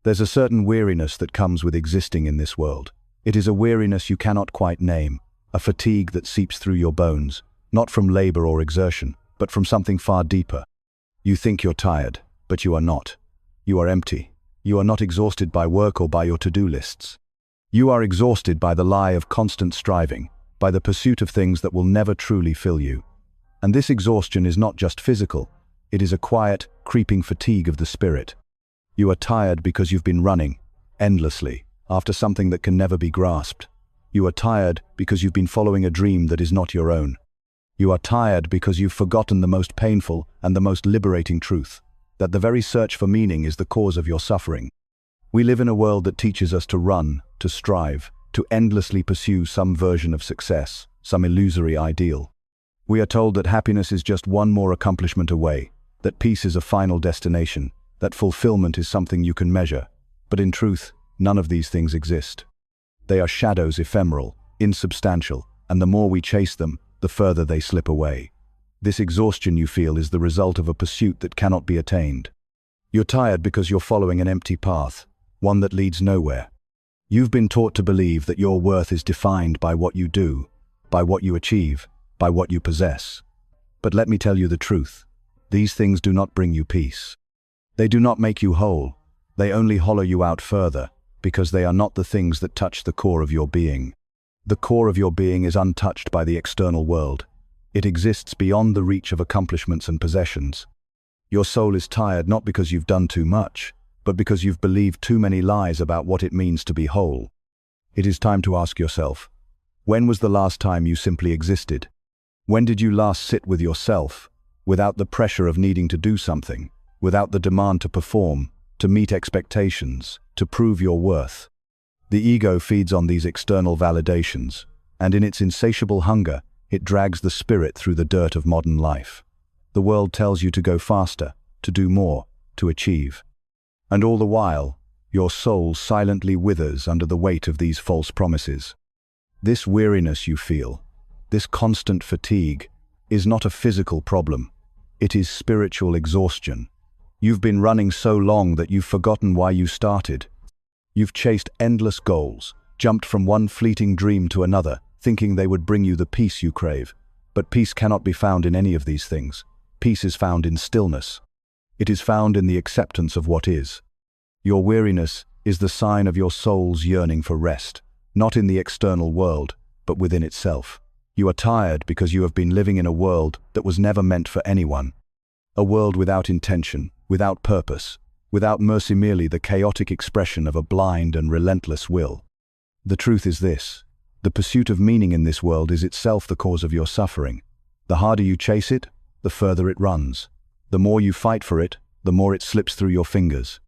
There's a certain weariness that comes with existing in this world. It is a weariness you cannot quite name, a fatigue that seeps through your bones, not from labor or exertion, but from something far deeper. You think you're tired, but you are not. You are empty. You are not exhausted by work or by your to-do lists. You are exhausted by the lie of constant striving, by the pursuit of things that will never truly fill you. And this exhaustion is not just physical, it is a quiet, creeping fatigue of the spirit. You are tired because you've been running, endlessly, after something that can never be grasped. You are tired because you've been following a dream that is not your own. You are tired because you've forgotten the most painful and the most liberating truth, that the very search for meaning is the cause of your suffering. We live in a world that teaches us to run, to strive, to endlessly pursue some version of success, some illusory ideal. We are told that happiness is just one more accomplishment away, that peace is a final destination, that fulfillment is something you can measure. But in truth, none of these things exist. They are shadows, ephemeral, insubstantial, and the more we chase them, the further they slip away. This exhaustion you feel is the result of a pursuit that cannot be attained. You're tired because you're following an empty path, one that leads nowhere. You've been taught to believe that your worth is defined by what you do, by what you achieve, by what you possess. But let me tell you the truth. These things do not bring you peace. They do not make you whole. They only hollow you out further, because they are not the things that touch the core of your being. The core of your being is untouched by the external world. It exists beyond the reach of accomplishments and possessions. Your soul is tired not because you've done too much, but because you've believed too many lies about what it means to be whole. It is time to ask yourself, when was the last time you simply existed? When did you last sit with yourself, without the pressure of needing to do something, without the demand to perform, to meet expectations, to prove your worth? The ego feeds on these external validations, and in its insatiable hunger, it drags the spirit through the dirt of modern life. The world tells you to go faster, to do more, to achieve. And all the while, your soul silently withers under the weight of these false promises. This weariness you feel, this constant fatigue, is not a physical problem. It is spiritual exhaustion. You've been running so long that you've forgotten why you started. You've chased endless goals, jumped from one fleeting dream to another, thinking they would bring you the peace you crave. But peace cannot be found in any of these things. Peace is found in stillness. It is found in the acceptance of what is. Your weariness is the sign of your soul's yearning for rest, not in the external world, but within itself. You are tired because you have been living in a world that was never meant for anyone. A world without intention, without purpose, without mercy, merely the chaotic expression of a blind and relentless will. The truth is this: the pursuit of meaning in this world is itself the cause of your suffering. The harder you chase it, the further it runs. The more you fight for it, the more it slips through your fingers.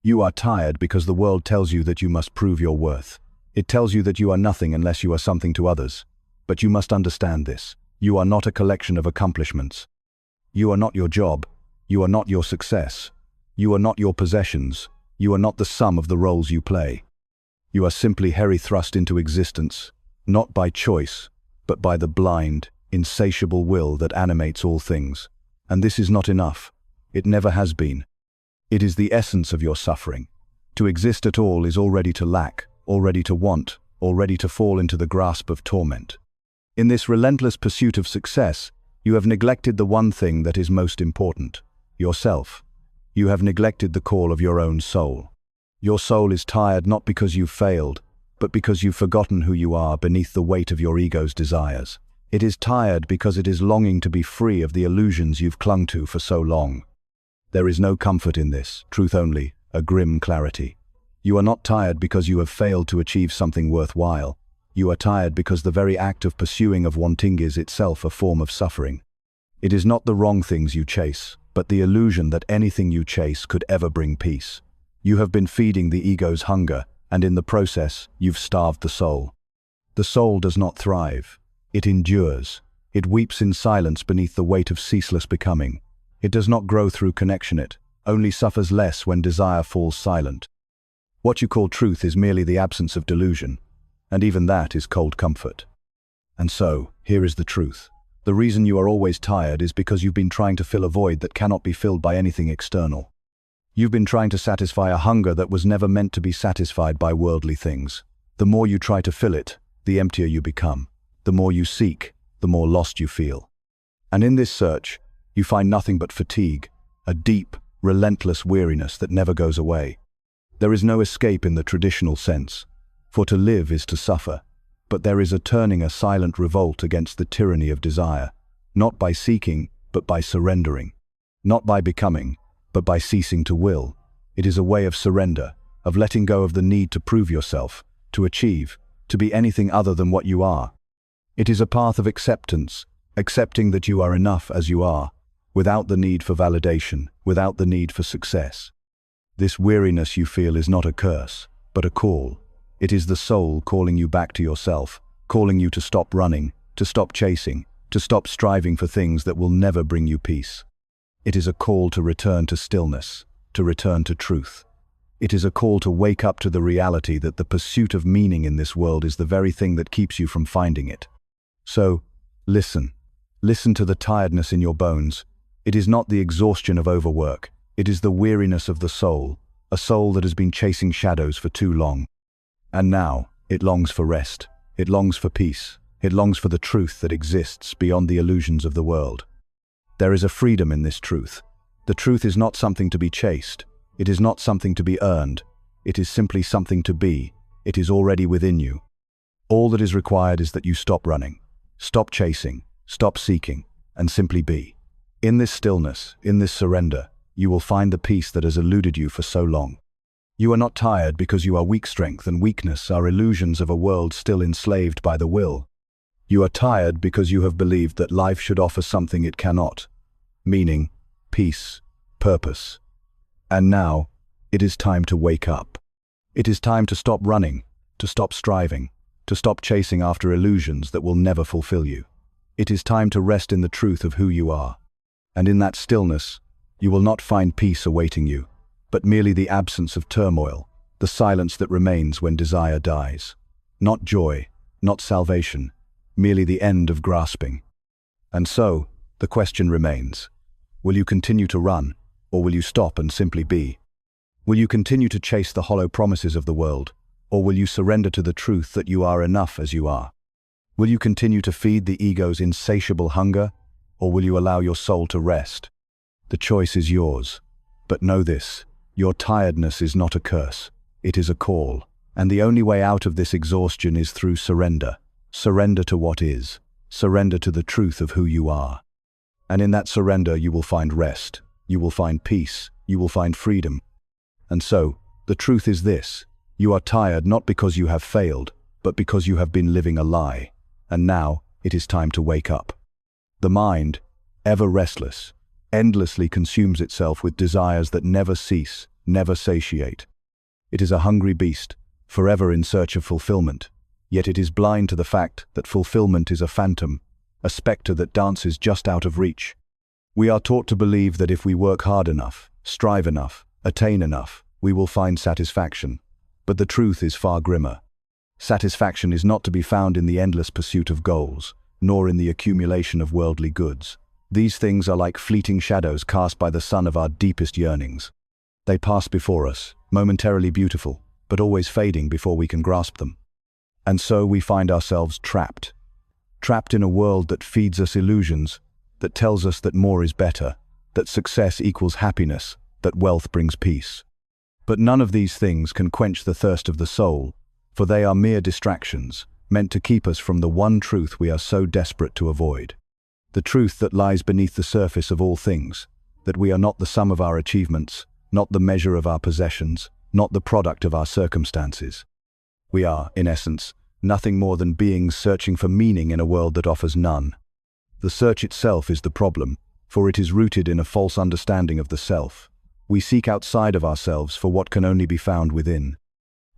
You are tired because the world tells you that you must prove your worth. It tells you that you are nothing unless you are something to others. But you must understand this. You are not a collection of accomplishments. You are not your job. You are not your success. You are not your possessions. You are not the sum of the roles you play. You are simply thrust into existence, not by choice, but by the blind, insatiable will that animates all things. And this is not enough. It never has been. It is the essence of your suffering. To exist at all is already to lack, already to want, already to fall into the grasp of torment. In this relentless pursuit of success, you have neglected the one thing that is most important: yourself. You have neglected the call of your own soul. Your soul is tired not because you've failed, but because you've forgotten who you are beneath the weight of your ego's desires. It is tired because it is longing to be free of the illusions you've clung to for so long. There is no comfort in this, truth only, a grim clarity. You are not tired because you have failed to achieve something worthwhile. You are tired because the very act of pursuing of wanting is itself a form of suffering. It is not the wrong things you chase, but the illusion that anything you chase could ever bring peace. You have been feeding the ego's hunger, and in the process, you've starved the soul. The soul does not thrive. It endures. It weeps in silence beneath the weight of ceaseless becoming. It does not grow through connection, it only suffers less when desire falls silent. What you call truth is merely the absence of delusion, and even that is cold comfort. And so, here is the truth. The reason you are always tired is because you've been trying to fill a void that cannot be filled by anything external. You've been trying to satisfy a hunger that was never meant to be satisfied by worldly things. The more you try to fill it, the emptier you become. The more you seek, the more lost you feel. And in this search, you find nothing but fatigue, a deep, relentless weariness that never goes away. There is no escape in the traditional sense, for to live is to suffer, but there is a silent revolt against the tyranny of desire, not by seeking, but by surrendering. Not by becoming, but by ceasing to will. It is a way of surrender, of letting go of the need to prove yourself, to achieve, to be anything other than what you are. It is a path of acceptance, accepting that you are enough as you are, without the need for validation, without the need for success. This weariness you feel is not a curse, but a call. It is the soul calling you back to yourself, calling you to stop running, to stop chasing, to stop striving for things that will never bring you peace. It is a call to return to stillness, to return to truth. It is a call to wake up to the reality that the pursuit of meaning in this world is the very thing that keeps you from finding it. So, listen. Listen to the tiredness in your bones. It is not the exhaustion of overwork. It is the weariness of the soul, a soul that has been chasing shadows for too long. And now, it longs for rest. It longs for peace. It longs for the truth that exists beyond the illusions of the world. There is a freedom in this truth. The truth is not something to be chased. It is not something to be earned. It is simply something to be. It is already within you. All that is required is that you stop running, stop chasing, stop seeking, and simply be. In this stillness, in this surrender, you will find the peace that has eluded you for so long. You are not tired because you are weak. Strength and weakness are illusions of a world still enslaved by the will. You are tired because you have believed that life should offer something it cannot. Meaning, peace, purpose. And now, it is time to wake up. It is time to stop running, to stop striving, to stop chasing after illusions that will never fulfill you. It is time to rest in the truth of who you are. And in that stillness, you will not find peace awaiting you, but merely the absence of turmoil, the silence that remains when desire dies. Not joy, not salvation, merely the end of grasping. And so, the question remains, will you continue to run, or will you stop and simply be? Will you continue to chase the hollow promises of the world, or will you surrender to the truth that you are enough as you are? Will you continue to feed the ego's insatiable hunger, or will you allow your soul to rest? The choice is yours. But know this, your tiredness is not a curse. It is a call. And the only way out of this exhaustion is through surrender. Surrender to what is. Surrender to the truth of who you are. And in that surrender you will find rest. You will find peace. You will find freedom. And so, the truth is this. You are tired not because you have failed, but because you have been living a lie. And now, it is time to wake up. The mind, ever restless, endlessly consumes itself with desires that never cease, never satiate. It is a hungry beast, forever in search of fulfillment, yet it is blind to the fact that fulfillment is a phantom, a specter that dances just out of reach. We are taught to believe that if we work hard enough, strive enough, attain enough, we will find satisfaction. But the truth is far grimmer. Satisfaction is not to be found in the endless pursuit of goals, nor in the accumulation of worldly goods. These things are like fleeting shadows cast by the sun of our deepest yearnings. They pass before us, momentarily beautiful, but always fading before we can grasp them. And so we find ourselves trapped. Trapped in a world that feeds us illusions, that tells us that more is better, that success equals happiness, that wealth brings peace. But none of these things can quench the thirst of the soul, for they are mere distractions, meant to keep us from the one truth we are so desperate to avoid. The truth that lies beneath the surface of all things, that we are not the sum of our achievements, not the measure of our possessions, not the product of our circumstances. We are, in essence, nothing more than beings searching for meaning in a world that offers none. The search itself is the problem, for it is rooted in a false understanding of the self. We seek outside of ourselves for what can only be found within.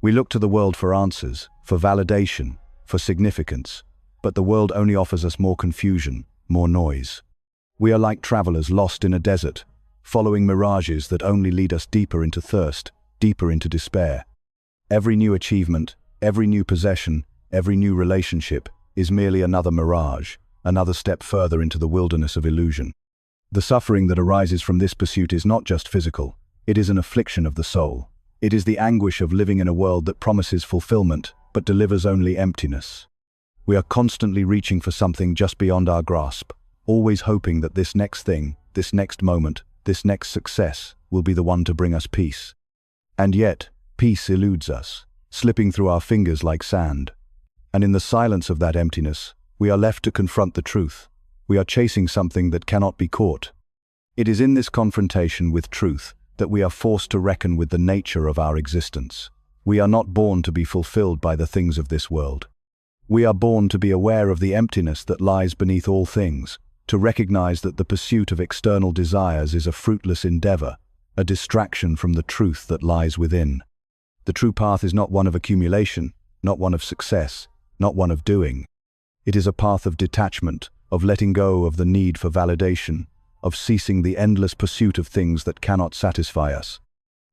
We look to the world for answers, for validation, for significance, but the world only offers us more confusion, more noise. We are like travelers lost in a desert, following mirages that only lead us deeper into thirst, deeper into despair. Every new achievement, every new possession, every new relationship is merely another mirage, another step further into the wilderness of illusion. The suffering that arises from this pursuit is not just physical, It is an affliction of the soul. It is the anguish of living in a world that promises fulfillment, but delivers only emptiness. We are constantly reaching for something just beyond our grasp, always hoping that this next thing, this next moment, this next success will be the one to bring us peace. And yet, peace eludes us, slipping through our fingers like sand. And in the silence of that emptiness, we are left to confront the truth. We are chasing something that cannot be caught. It is in this confrontation with truth that we are forced to reckon with the nature of our existence. We are not born to be fulfilled by the things of this world. We are born to be aware of the emptiness that lies beneath all things, to recognize that the pursuit of external desires is a fruitless endeavor, a distraction from the truth that lies within. The true path is not one of accumulation, not one of success, not one of doing. It is a path of detachment, of letting go of the need for validation, of ceasing the endless pursuit of things that cannot satisfy us.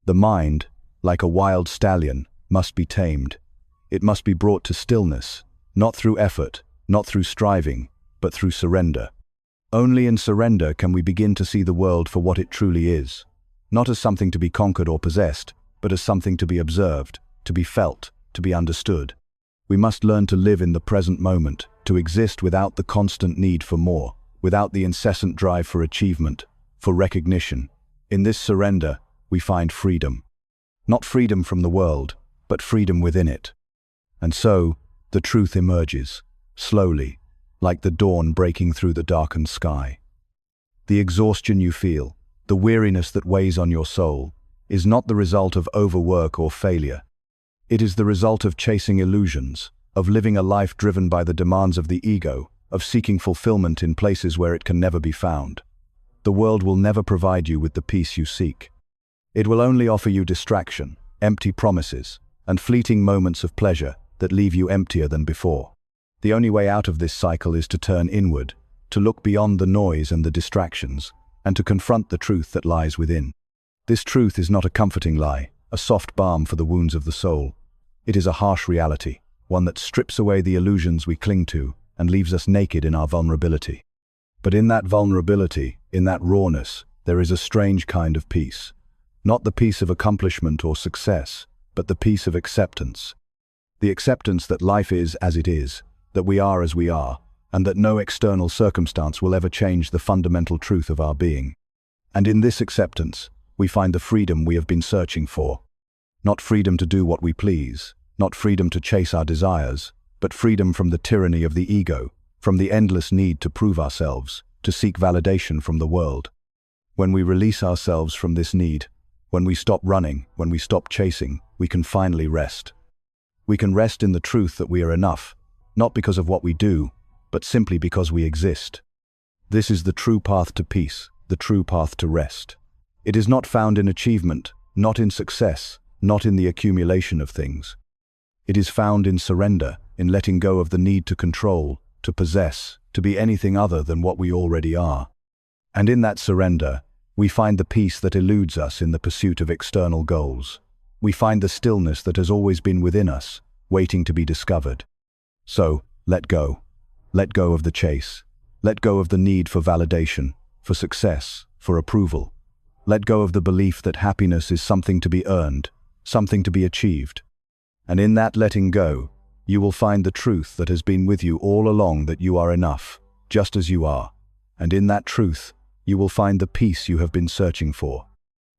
The mind, like a wild stallion, must be tamed. It must be brought to stillness, not through effort, not through striving, but through surrender. Only in surrender can we begin to see the world for what it truly is, not as something to be conquered or possessed, but as something to be observed, to be felt, to be understood. We must learn to live in the present moment, to exist without the constant need for more, without the incessant drive for achievement, for recognition. In this surrender, we find freedom. Not freedom from the world, but freedom within it. And so, the truth emerges, slowly, like the dawn breaking through the darkened sky. The exhaustion you feel, the weariness that weighs on your soul, is not the result of overwork or failure. It is the result of chasing illusions, of living a life driven by the demands of the ego, of seeking fulfillment in places where it can never be found. The world will never provide you with the peace you seek. It will only offer you distraction, empty promises, and fleeting moments of pleasure that leave you emptier than before. The only way out of this cycle is to turn inward, to look beyond the noise and the distractions, and to confront the truth that lies within. This truth is not a comforting lie, a soft balm for the wounds of the soul. It is a harsh reality, one that strips away the illusions we cling to and leaves us naked in our vulnerability. But in that vulnerability, in that rawness, there is a strange kind of peace. Not the peace of accomplishment or success, but the peace of acceptance. The acceptance that life is as it is, that we are as we are, and that no external circumstance will ever change the fundamental truth of our being. And in this acceptance, we find the freedom we have been searching for. Not freedom to do what we please, not freedom to chase our desires, but freedom from the tyranny of the ego, from the endless need to prove ourselves, to seek validation from the world. When we release ourselves from this need, when we stop running, when we stop chasing, we can finally rest. We can rest in the truth that we are enough, not because of what we do, but simply because we exist. This is the true path to peace, the true path to rest. It is not found in achievement, not in success, not in the accumulation of things. It is found in surrender, in letting go of the need to control, to possess, to be anything other than what we already are. And in that surrender, we find the peace that eludes us in the pursuit of external goals. We find the stillness that has always been within us, waiting to be discovered. So, let go. Let go of the chase. Let go of the need for validation, for success, for approval. Let go of the belief that happiness is something to be earned, something to be achieved. And in that letting go, you will find the truth that has been with you all along, that you are enough, just as you are. And in that truth, you will find the peace you have been searching for.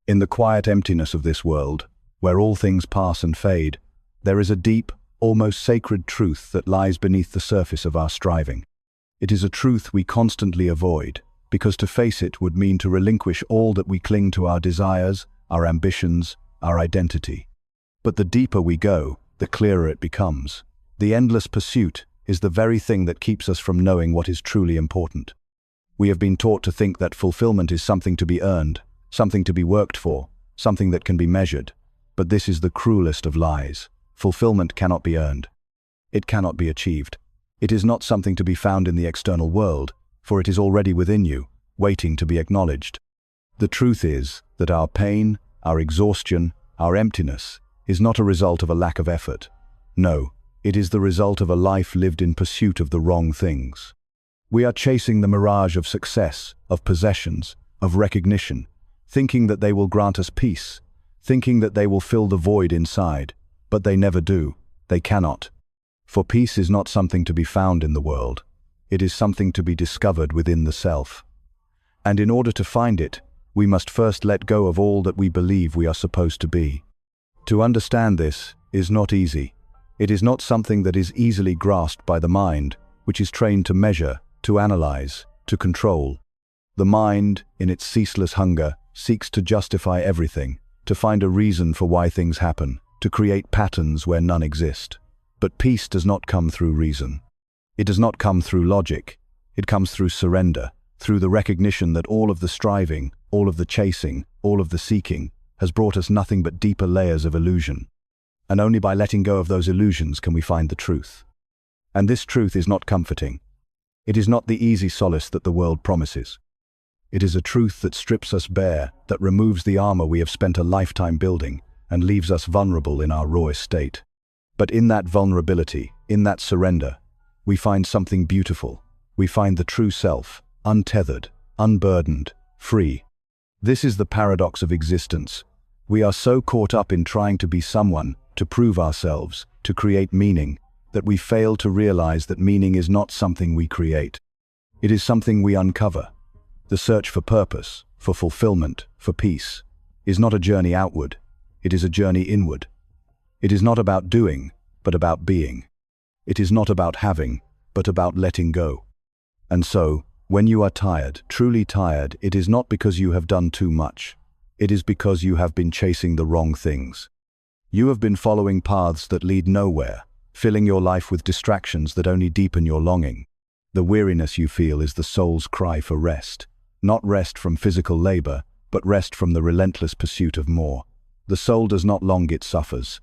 In the quiet emptiness of this world, where all things pass and fade, there is a deep, almost sacred truth that lies beneath the surface of our striving. It is a truth we constantly avoid, because to face it would mean to relinquish all that we cling to: our desires, our ambitions, our identity. But the deeper we go, the clearer it becomes. The endless pursuit is the very thing that keeps us from knowing what is truly important. We have been taught to think that fulfillment is something to be earned, something to be worked for, something that can be measured. But this is the cruelest of lies. Fulfillment cannot be earned. It cannot be achieved. It is not something to be found in the external world, for it is already within you, waiting to be acknowledged. The truth is that our pain, our exhaustion, our emptiness is not a result of a lack of effort. No, it is the result of a life lived in pursuit of the wrong things. We are chasing the mirage of success, of possessions, of recognition, thinking that they will grant us peace, thinking that they will fill the void inside, but they never do, they cannot. For peace is not something to be found in the world, it is something to be discovered within the self. And in order to find it, we must first let go of all that we believe we are supposed to be. To understand this is not easy. It is not something that is easily grasped by the mind, which is trained to measure, to analyze, to control. The mind, in its ceaseless hunger, seeks to justify everything, to find a reason for why things happen, to create patterns where none exist. But peace does not come through reason. It does not come through logic. It comes through surrender, through the recognition that all of the striving, all of the chasing, all of the seeking, has brought us nothing but deeper layers of illusion. And only by letting go of those illusions can we find the truth. And this truth is not comforting. It is not the easy solace that the world promises. It is a truth that strips us bare, that removes the armor we have spent a lifetime building, and leaves us vulnerable in our rawest state. But in that vulnerability, in that surrender, we find something beautiful. We find the true self, untethered, unburdened, free. This is the paradox of existence. We are so caught up in trying to be someone, to prove ourselves, to create meaning, that we fail to realize that meaning is not something we create. It is something we uncover. The search for purpose, for fulfillment, for peace, is not a journey outward. It is a journey inward. It is not about doing, but about being. It is not about having, but about letting go. And so, when you are tired, truly tired, it is not because you have done too much. It is because you have been chasing the wrong things. You have been following paths that lead nowhere, filling your life with distractions that only deepen your longing. The weariness you feel is the soul's cry for rest. Not rest from physical labor, but rest from the relentless pursuit of more. The soul does not long, it suffers.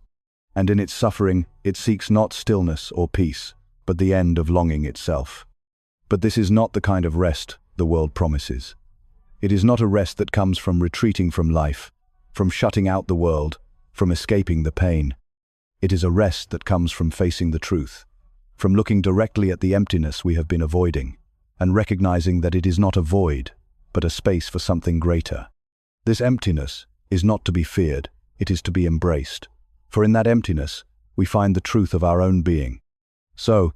And in its suffering, it seeks not stillness or peace, but the end of longing itself. But this is not the kind of rest the world promises. It is not a rest that comes from retreating from life, from shutting out the world, from escaping the pain. It is a rest that comes from facing the truth, from looking directly at the emptiness we have been avoiding, and recognizing that it is not a void, but a space for something greater. This emptiness is not to be feared, it is to be embraced. For in that emptiness, we find the truth of our own being. So,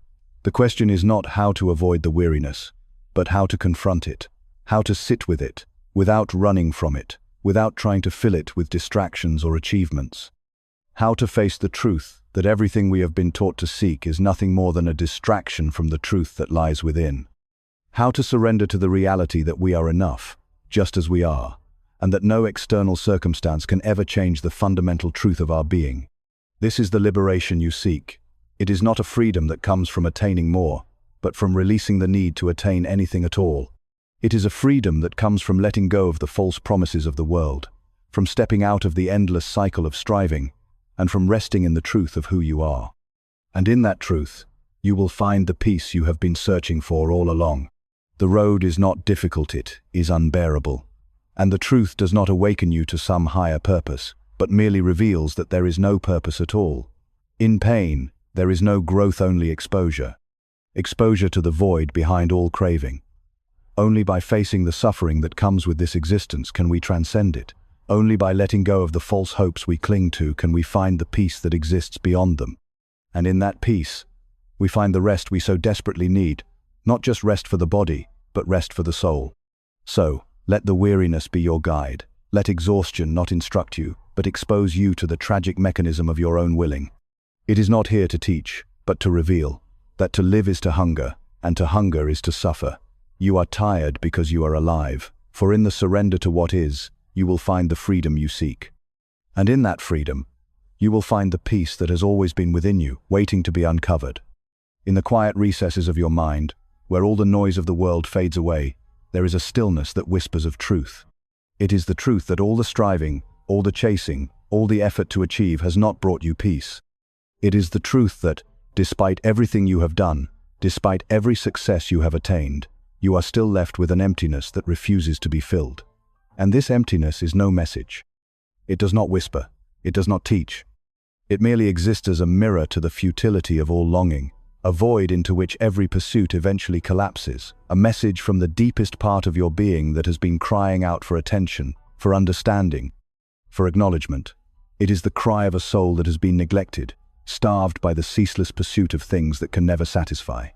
the question is not how to avoid the weariness, but how to confront it, how to sit with it, without running from it, without trying to fill it with distractions or achievements. How to face the truth that everything we have been taught to seek is nothing more than a distraction from the truth that lies within. How to surrender to the reality that we are enough, just as we are, and that no external circumstance can ever change the fundamental truth of our being. This is the liberation you seek. It is not a freedom that comes from attaining more, but from releasing the need to attain anything at all. It is a freedom that comes from letting go of the false promises of the world, from stepping out of the endless cycle of striving, and from resting in the truth of who you are. And in that truth, you will find the peace you have been searching for all along. The road is not difficult, it is unbearable. And the truth does not awaken you to some higher purpose, but merely reveals that there is no purpose at all. In pain, there is no growth, only exposure. Exposure to the void behind all craving. Only by facing the suffering that comes with this existence can we transcend it. Only by letting go of the false hopes we cling to can we find the peace that exists beyond them. And in that peace, we find the rest we so desperately need, not just rest for the body, but rest for the soul. So, let the weariness be your guide. Let exhaustion not instruct you, but expose you to the tragic mechanism of your own willing. It is not here to teach, but to reveal, that to live is to hunger, and to hunger is to suffer. You are tired because you are alive, for in the surrender to what is, you will find the freedom you seek. And in that freedom, you will find the peace that has always been within you, waiting to be uncovered. In the quiet recesses of your mind, where all the noise of the world fades away, there is a stillness that whispers of truth. It is the truth that all the striving, all the chasing, all the effort to achieve has not brought you peace. It is the truth that, despite everything you have done, despite every success you have attained, you are still left with an emptiness that refuses to be filled. And this emptiness is no message. It does not whisper. It does not teach. It merely exists as a mirror to the futility of all longing, a void into which every pursuit eventually collapses, a message from the deepest part of your being that has been crying out for attention, for understanding, for acknowledgement. It is the cry of a soul that has been neglected, starved by the ceaseless pursuit of things that can never satisfy.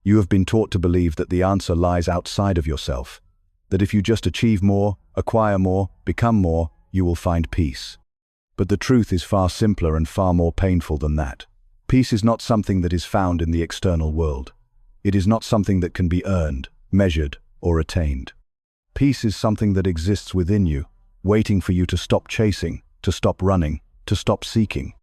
You have been taught to believe that the answer lies outside of yourself, that if you just achieve more, acquire more, become more, you will find peace. But the truth is far simpler and far more painful than that. Peace is not something that is found in the external world. It is not something that can be earned, measured, or attained. Peace is something that exists within you, waiting for you to stop chasing, to stop running, to stop seeking.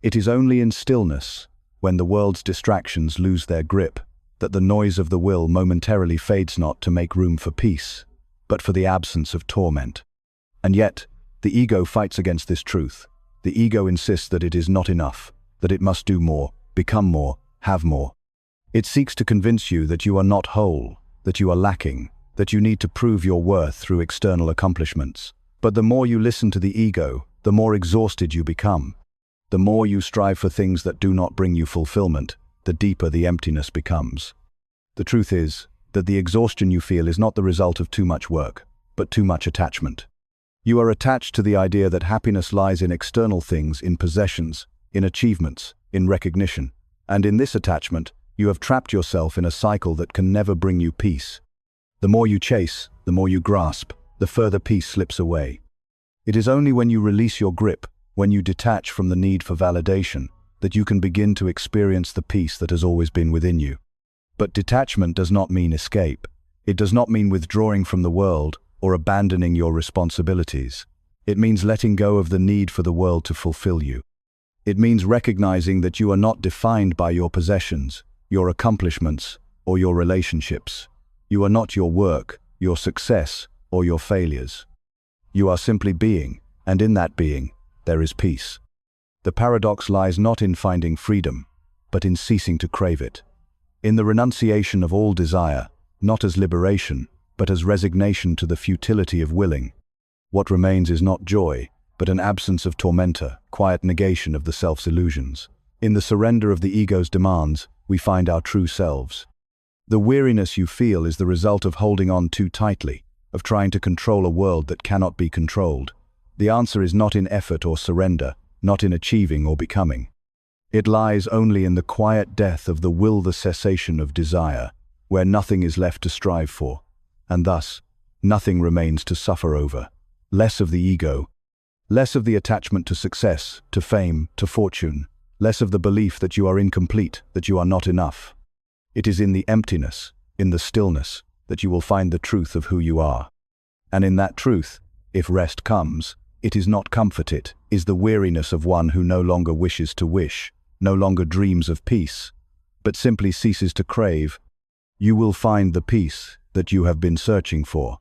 It is only in stillness, when the world's distractions lose their grip, that the noise of the will momentarily fades not to make room for peace, but for the absence of torment. And yet, the ego fights against this truth. The ego insists that it is not enough, that it must do more, become more, have more. It seeks to convince you that you are not whole, that you are lacking, that you need to prove your worth through external accomplishments. But the more you listen to the ego, the more exhausted you become. The more you strive for things that do not bring you fulfillment, the deeper the emptiness becomes. The truth is that the exhaustion you feel is not the result of too much work, but too much attachment. You are attached to the idea that happiness lies in external things, in possessions, in achievements, in recognition. And in this attachment, you have trapped yourself in a cycle that can never bring you peace. The more you chase, the more you grasp, the further peace slips away. It is only when you release your grip, when you detach from the need for validation, that you can begin to experience the peace that has always been within you. But detachment does not mean escape. It does not mean withdrawing from the world or abandoning your responsibilities. It means letting go of the need for the world to fulfill you. It means recognizing that you are not defined by your possessions, your accomplishments, or your relationships. You are not your work, your success, or your failures. You are simply being, and in that being, there is peace. The paradox lies not in finding freedom, but in ceasing to crave it. In the renunciation of all desire, not as liberation, but as resignation to the futility of willing. What remains is not joy, but an absence of tormentor, quiet negation of the self's illusions. In the surrender of the ego's demands, we find our true selves. The weariness you feel is the result of holding on too tightly, of trying to control a world that cannot be controlled. The answer is not in effort or surrender, not in achieving or becoming. It lies only in the quiet death of the will, the cessation of desire, where nothing is left to strive for, and thus, nothing remains to suffer over. Less of the ego, less of the attachment to success, to fame, to fortune, less of the belief that you are incomplete, that you are not enough. It is in the emptiness, in the stillness, that you will find the truth of who you are. And in that truth, if rest comes, it is not comfort, it is the weariness of one who no longer wishes to wish, no longer dreams of peace, but simply ceases to crave. You will find the peace that you have been searching for.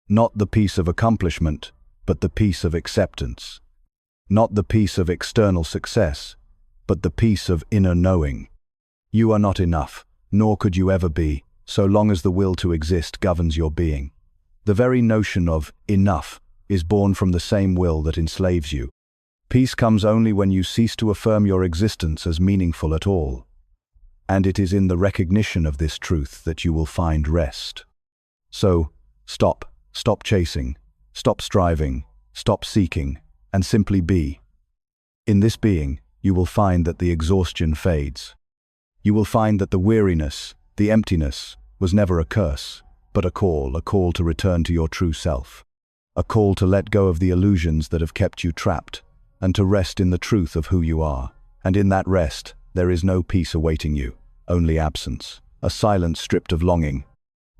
Not the peace of accomplishment, but the peace of acceptance. Not the peace of external success, but the peace of inner knowing. You are not enough, nor could you ever be, so long as the will to exist governs your being. The very notion of enough is born from the same will that enslaves you. Peace comes only when you cease to affirm your existence as meaningful at all. And it is in the recognition of this truth that you will find rest. So, stop chasing, stop striving, stop seeking, and simply be. In this being, you will find that the exhaustion fades. You will find that the weariness, the emptiness, was never a curse, but a call to return to your true self. A call to let go of the illusions that have kept you trapped, and to rest in the truth of who you are. And in that rest, there is no peace awaiting you, only absence, a silence stripped of longing.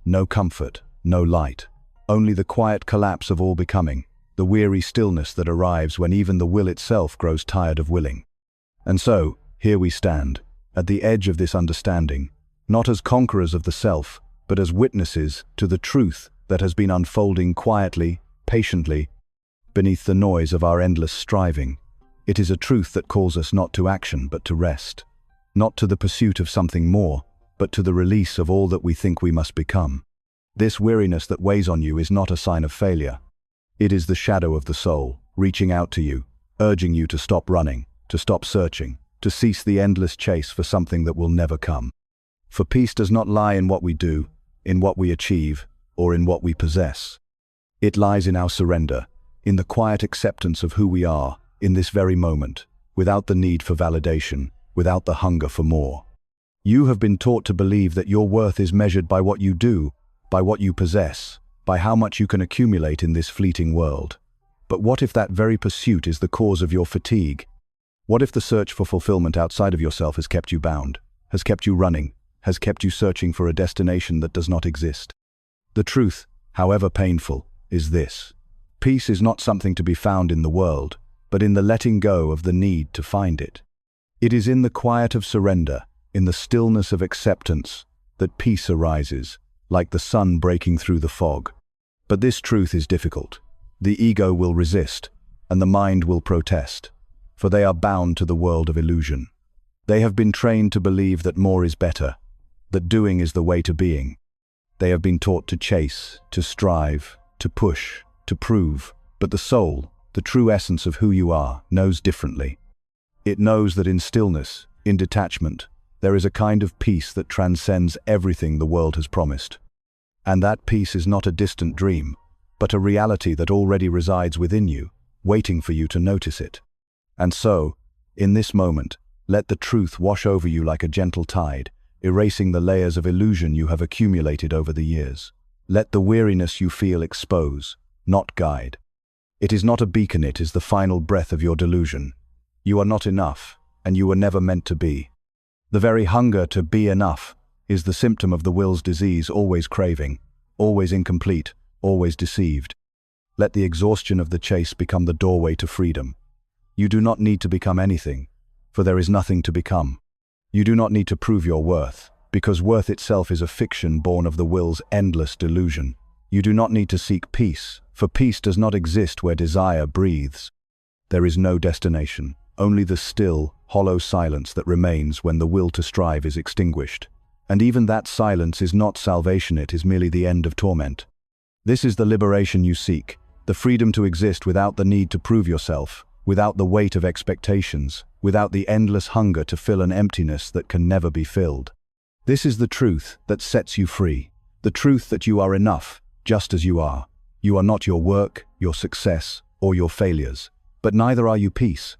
No comfort, no light, only the quiet collapse of all becoming, the weary stillness that arrives when even the will itself grows tired of willing. And so, here we stand, at the edge of this understanding, not as conquerors of the self, but as witnesses to the truth that has been unfolding quietly, patiently, beneath the noise of our endless striving. It is a truth that calls us not to action but to rest, not to the pursuit of something more, but to the release of all that we think we must become. This weariness that weighs on you is not a sign of failure. It is the shadow of the soul, reaching out to you, urging you to stop running, to stop searching, to cease the endless chase for something that will never come. For peace does not lie in what we do, in what we achieve, or in what we possess. It lies in our surrender, in the quiet acceptance of who we are in this very moment, without the need for validation, without the hunger for more. You have been taught to believe that your worth is measured by what you do, by what you possess, by how much you can accumulate in this fleeting world. But what if that very pursuit is the cause of your fatigue? What if the search for fulfillment outside of yourself has kept you bound, has kept you running, has kept you searching for a destination that does not exist? The truth, however painful, is this. Peace is not something to be found in the world, but in the letting go of the need to find it. It is in the quiet of surrender, in the stillness of acceptance, that peace arises, like the sun breaking through the fog. But this truth is difficult. The ego will resist, and the mind will protest, for they are bound to the world of illusion. They have been trained to believe that more is better, that doing is the way to being. They have been taught to chase, to strive, to push, to prove, but the soul, the true essence of who you are, knows differently. It knows that in stillness, in detachment, there is a kind of peace that transcends everything the world has promised. And that peace is not a distant dream, but a reality that already resides within you, waiting for you to notice it. And so, in this moment, let the truth wash over you like a gentle tide, erasing the layers of illusion you have accumulated over the years. Let the weariness you feel expose, not guide. It is not a beacon, it is the final breath of your delusion. You are not enough, and you were never meant to be. The very hunger to be enough is the symptom of the will's disease, always craving, always incomplete, always deceived. Let the exhaustion of the chase become the doorway to freedom. You do not need to become anything, for there is nothing to become. You do not need to prove your worth, because worth itself is a fiction born of the will's endless delusion. You do not need to seek peace, for peace does not exist where desire breathes. There is no destination, only the still, hollow silence that remains when the will to strive is extinguished. And even that silence is not salvation, it is merely the end of torment. This is the liberation you seek, the freedom to exist without the need to prove yourself, without the weight of expectations, without the endless hunger to fill an emptiness that can never be filled. This is the truth that sets you free, the truth that you are enough, just as you are. You are not your work, your success, or your failures, but neither are you peace.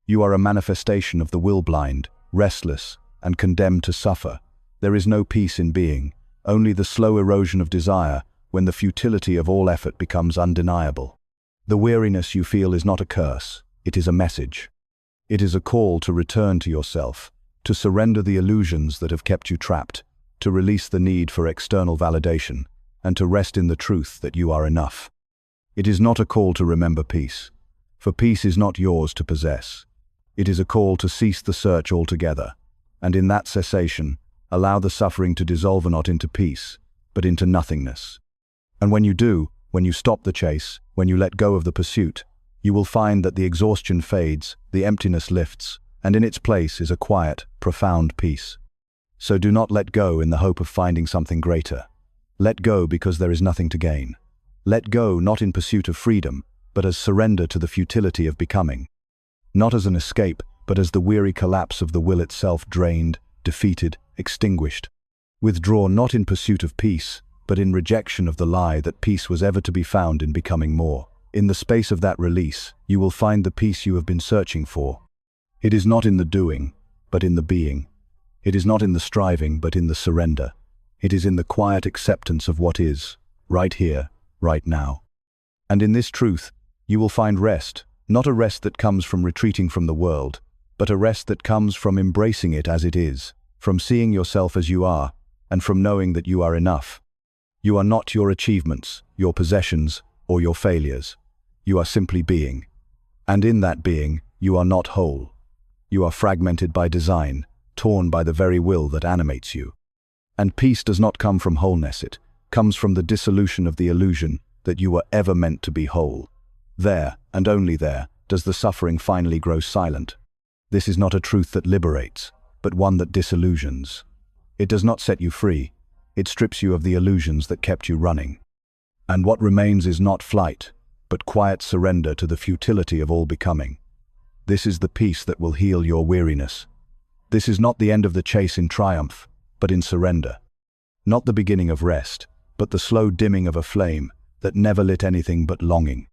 You are a manifestation of the will blind, restless, and condemned to suffer. There is no peace in being, only the slow erosion of desire when the futility of all effort becomes undeniable. The weariness you feel is not a curse, it is a message. It is a call to return to yourself, to surrender the illusions that have kept you trapped, to release the need for external validation, and to rest in the truth that you are enough. It is not a call to remember peace, for peace is not yours to possess. It is a call to cease the search altogether, and in that cessation, allow the suffering to dissolve not into peace, but into nothingness. And when you do, when you stop the chase, when you let go of the pursuit, you will find that the exhaustion fades, the emptiness lifts, and in its place is a quiet, profound peace. So do not let go in the hope of finding something greater. Let go because there is nothing to gain. Let go not in pursuit of freedom, but as surrender to the futility of becoming. Not as an escape, but as the weary collapse of the will itself, drained, defeated, extinguished. Withdraw not in pursuit of peace, but in rejection of the lie that peace was ever to be found in becoming more. In the space of that release, you will find the peace you have been searching for. It is not in the doing, but in the being. It is not in the striving, but in the surrender. It is in the quiet acceptance of what is, right here, right now. And in this truth, you will find rest, not a rest that comes from retreating from the world, but a rest that comes from embracing it as it is, from seeing yourself as you are, and from knowing that you are enough. You are not your achievements, your possessions, or your failures. You are simply being. And in that being, you are not whole. You are fragmented by design, torn by the very will that animates you. And peace does not come from wholeness, it comes from the dissolution of the illusion that you were ever meant to be whole. There, and only there, does the suffering finally grow silent. This is not a truth that liberates, but one that disillusions. It does not set you free, it strips you of the illusions that kept you running. And what remains is not flight, but quiet surrender to the futility of all becoming. This is the peace that will heal your weariness. This is not the end of the chase in triumph, but in surrender. Not the beginning of rest, but the slow dimming of a flame that never lit anything but longing.